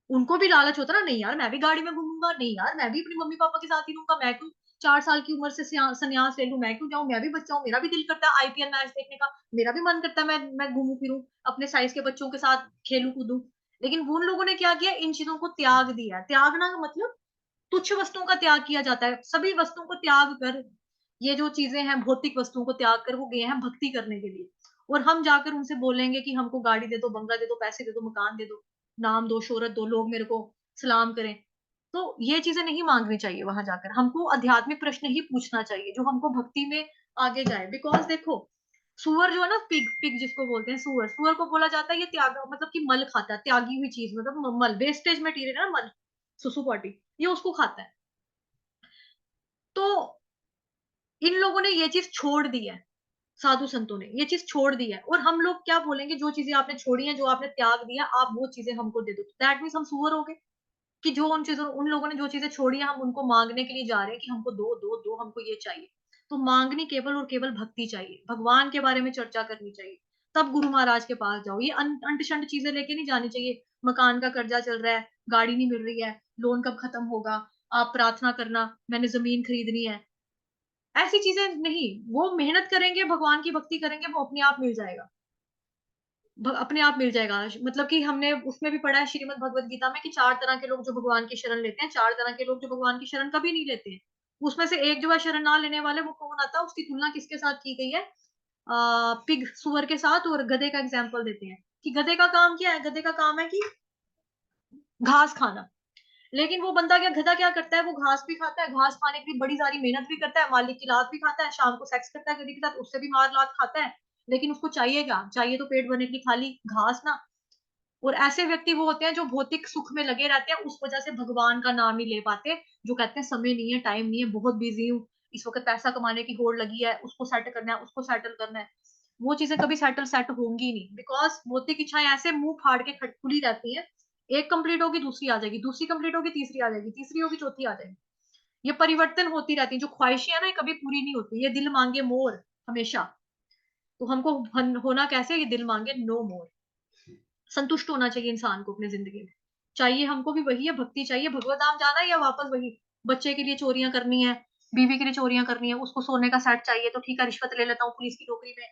उनको भी लालच होता ना, नहीं यार मैं भी गाड़ी में घूमूंगा, नहीं यार मैं भी अपनी मम्मी पापा के साथ ही रहूंगा, मैं क्यों 4 साल की उम्र से संन्यास ले लूं, मैं क्यों जाऊं, मैं भी बच्चा हूं, मेरा भी दिल करता है आईपीएल मैच देखने का, मेरा भी मन करता है मैं घूमू फिरूं, अपने साइज के बच्चों के साथ खेलूं कूदूं। लेकिन उन लोगों ने क्या किया, इन चीजों को त्याग दिया। त्यागना का मतलब तुच्छ वस्तुओं का त्याग किया जाता है, सभी वस्तुओं को त्याग कर, ये जो चीजें हैं भौतिक वस्तुओं को त्याग कर वो गए हैं भक्ति करने के लिए। और हम जाकर उनसे बोलेंगे कि हमको गाड़ी दे दो, बंगला दे दो, पैसे दे दो, मकान दे दो, नाम दो, शोहरत दो, लोग मेरे को सलाम करें। तो ये चीजें नहीं मांगनी चाहिए, वहां जाकर हमको आध्यात्मिक प्रश्न ही पूछना चाहिए जो हमको भक्ति में आगे जाए। बिकॉज देखो, सुअर जो है ना, पिग पिग जिसको बोलते हैं, सुअर, सुअर को बोला जाता है ये त्याग, मतलब कि मल खाता है, त्यागी हुई चीज, मतलब मल, वेस्टेज मटेरियल है ना, मल, सुसु पॉटी, ये उसको खाता है। तो इन लोगों ने ये चीज छोड़ दी है, साधु संतों ने ये चीज छोड़ दी है। और हम लोग क्या बोलेंगे, जो चीजें आपने छोड़ी हैं, जो आपने त्याग दिया, आप वो चीजें हमको दे दो, दैट मीन्स हम सुअर हो गए। कि जो उन चीजों, उन लोगों ने जो चीजें छोड़ी है, हम उनको मांगने के लिए जा रहे हैं कि हमको दो दो दो, हमको ये चाहिए। तो मांगनी केवल और केवल भक्ति चाहिए, भगवान के बारे में चर्चा करनी चाहिए, तब गुरु महाराज के पास जाओ। ये अंट शंट चीजें लेके नहीं जानी चाहिए, मकान का कर्जा चल रहा है, गाड़ी नहीं मिल रही है, लोन कब खत्म होगा, आप प्रार्थना करना मैंने जमीन खरीदनी है, ऐसी चीजें नहीं। वो मेहनत करेंगे, भगवान की भक्ति करेंगे, वो अपने आप मिल जाएगा, अपने आप मिल जाएगा। मतलब कि हमने उसमें भी पढ़ा है श्रीमद् भगवत गीता में कि 4 तरह के लोग जो भगवान की शरण लेते हैं, 4 तरह के लोग जो भगवान की शरण कभी नहीं लेते हैं। उसमें से एक जो है शरण ना लेने वाले, वो कौन आता है, उसकी तुलना किसके साथ की गई है, पिग, सुअर के साथ, और गधे का एग्जाम्पल देते हैं कि गधे का काम क्या है, गधे का काम है कि घास खाना। लेकिन वो बंदा क्या, गधा क्या करता है, वो घास भी खाता है, घास खाने के लिए बड़ी सारी मेहनत भी करता है, मालिक की लात भी खाता है, शाम को सेक्स करता है गधी के साथ, उससे भी मार लात खाता है। लेकिन उसको चाहिए क्या, चाहिए तो पेट भरने के लिए खाली घास ना। और ऐसे व्यक्ति वो होते हैं जो भौतिक सुख में लगे रहते हैं, उस वजह से भगवान का नाम नहीं ले पाते, जो कहते हैं समय नहीं है, टाइम नहीं है, बहुत बिजी हूँ, इस वक्त पैसा कमाने की होड़ लगी है, उसको सेट करना है, उसको सेटल करना है। वो चीजें कभी सेट होंगी नहीं, बिकॉज भौतिक इच्छाएं ऐसे मुंह फाड़ के खुली रहती हैं। एक कंप्लीट होगी दूसरी आ जाएगी, दूसरी कंप्लीट होगी तीसरी आ जाएगी, तीसरी होगी चौथी आ जाएगी। ये परिवर्तन होती रहती है, जो ख्वाहिशें है ना, ये कभी पूरी नहीं होती, ये दिल मांगे मोर हमेशा। तो हमको होना कैसे, ये दिल मांगे नो मोर, संतुष्ट होना चाहिए इंसान को अपनी जिंदगी में। चाहिए हमको भी वही है, भक्ति चाहिए, भगवत धाम जाना है, या वापस वही बच्चे के लिए चोरियां करनी है, बीवी के लिए चोरियां करनी है, उसको सोने का सेट चाहिए तो ठीक है रिश्वत ले लेता हूँ पुलिस की नौकरी में,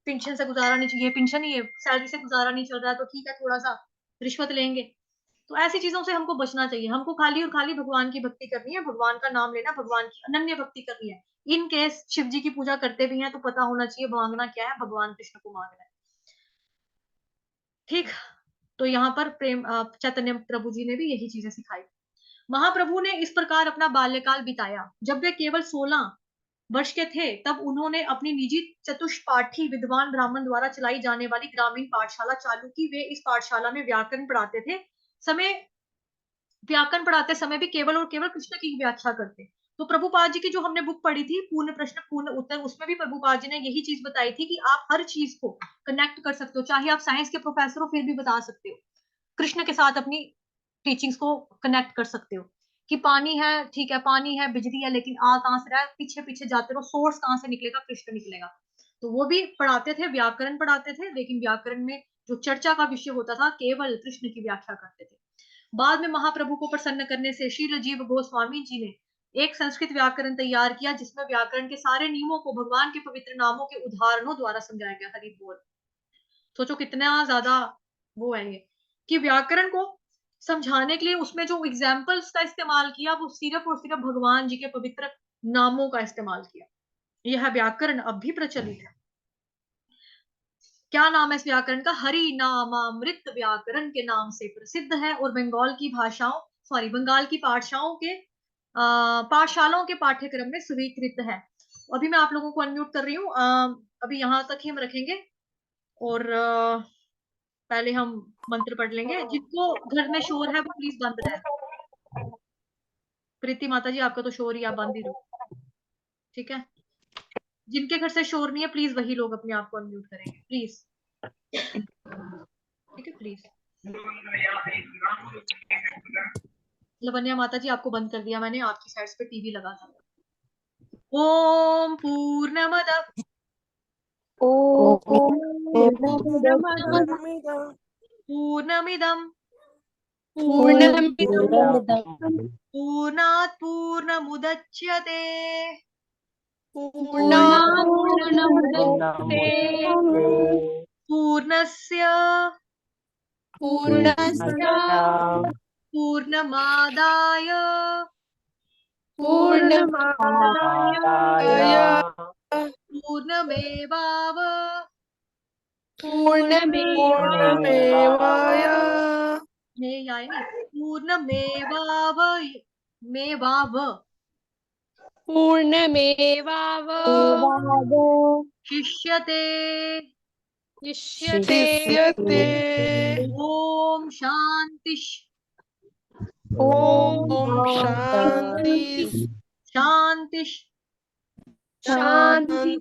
पेंशन से गुजारा नहीं चाहिए, पेंशन ही है, सैलरी से गुजारा नहीं चल रहा है तो ठीक है थोड़ा सा रिश्वत लेंगे। तो ऐसी चीजों से हमको बचना चाहिए, हमको खाली और खाली भगवान की भक्ति करनी है, भगवान का नाम लेना, भगवान की अनन्य भक्ति करनी है। इन केस शिव जी की पूजा करते भी हैं तो पता होना चाहिए मांगना क्या है, भगवान कृष्ण को मांगना है। ठीक। तो यहाँ पर प्रेम चैतन्य प्रभु जी ने भी यही चीजें सिखाई। महाप्रभु ने इस प्रकार अपना बाल्यकाल बिताया। जब वे केवल 16 वर्ष के थे तब उन्होंने अपनी निजी चतुष्पाठी विद्वान ब्राह्मण द्वारा चलाई जाने वाली ग्रामीण पाठशाला चालू की। वे इस पाठशाला में व्याकरण पढ़ाते थे, समय व्याकरण पढ़ाते समय भी केवल और केवल कृष्ण की व्याख्या करते। तो प्रभुपाद जी की जो हमने बुक पढ़ी थी, पूर्ण प्रश्न पूर्ण उत्तर, उसमें भी प्रभुपाद जी ने यही चीज बताई थी कि आप हर चीज को कनेक्ट कर सकते हो, चाहे आप साइंस के प्रोफेसर हो फिर भी बता सकते हो, कृष्ण के साथ अपनी टीचिंग्स को कनेक्ट कर सकते हो। कि पानी है, ठीक है, पानी है, बिजली है, लेकिन आ कहां से रहा है, पीछे पीछे जाते रहो, सोर्स कहां से निकलेगा, कृष्ण निकलेगा। तो वो भी पढ़ाते थे, व्याकरण पढ़ाते थे, लेकिन व्याकरण में जो चर्चा का विषय होता था केवल कृष्ण की व्याख्या करते थे। बाद में महाप्रभु को प्रसन्न करने से श्रील जीव गोस्वामी जी ने एक संस्कृत व्याकरण तैयार किया, जिसमें व्याकरण के सारे नियमों को भगवान के पवित्र नामों के उदाहरणों द्वारा समझाया गया। हरि बोल। सोचो कितना ज्यादा वो है ये, कि व्याकरण को समझाने के लिए उसमें जो एग्जाम्पल्स का इस्तेमाल किया वो सिर्फ और सिर्फ भगवान जी के पवित्र नामों का इस्तेमाल किया। यह व्याकरण अब भी प्रचलित है। क्या नाम है इस व्याकरण का, हरि नामामृत व्याकरण के नाम से प्रसिद्ध है, और बंगाल की भाषाओं, सॉरी, बंगाल की पाठशालाओं के पाठशालाओं के पाठ्यक्रम में स्वीकृत है। अभी मैं आप लोगों को अनम्यूट कर रही हूँ, अभी यहाँ तक ही हम रखेंगे, और पहले हम मंत्र पढ़ लेंगे। जिनको घर में शोर है वो प्लीज बंद रहे। प्रीति माता जी आपका तो शोर ही, आप बंद ही रहो, ठीक है। जिनके घर से शोर नहीं है प्लीज वही लोग अपने आप को अनम्यूट करेंगे प्लीज। ठीक है प्लीज। लवन्या माता जी आपको बंद कर दिया मैंने, आपकी साइड्स पे टीवी लगा था। ओम पूर्णमद पूर्णमिदं पूर्णात् पूर्णमुदच्यते पूर्णस्य पूर्णमादाय पूर्णमेवाव मेयाय नहीं पूर्णमेवाव मेवाव शिष्यते। ओम शांति शांति शांति।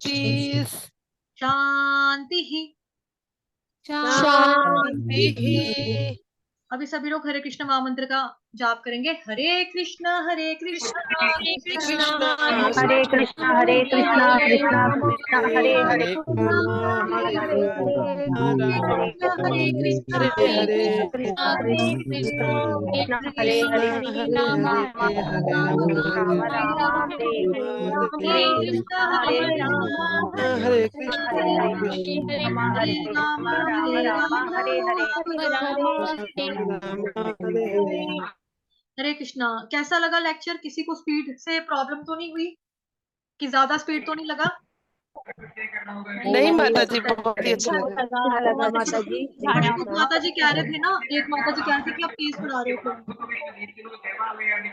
अभी सभी लोग हरे कृष्ण महामंत्र का जाप करेंगे। हरे कृष्णा कृष्णा कृष्णा कृष्णा हरे हरे कृष्णा हरे हरे कृष्णा हरे राम हरे कृष्ण हरे राम हरे हरे कृष्णा। कैसा लगा लेक्चर? किसी को स्पीड से प्रॉब्लम तो नहीं हुई कि ज्यादा स्पीड तो नहीं लगा? नहीं माता जी, बहुत ही अच्छा लगा। माता जी। माता जी कह रहे थे ना, एक माता जी कह रहे थे कि आप तेज पढ़ा रहे हो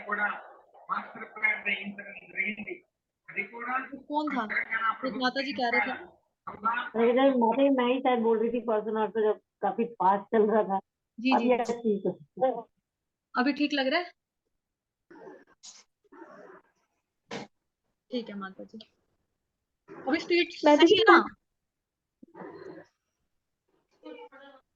थोड़ा। कौन था? एक माता जी कह रहे थे। माता जी मैं ही शायद बोल रही थी पर्सन और जब काफी फास्ट चल रहा था। जी अब जी ये ठीक है, अभी ठीक लग रहा है? ठीक है माता जी, अभी स्पीड सही है ना?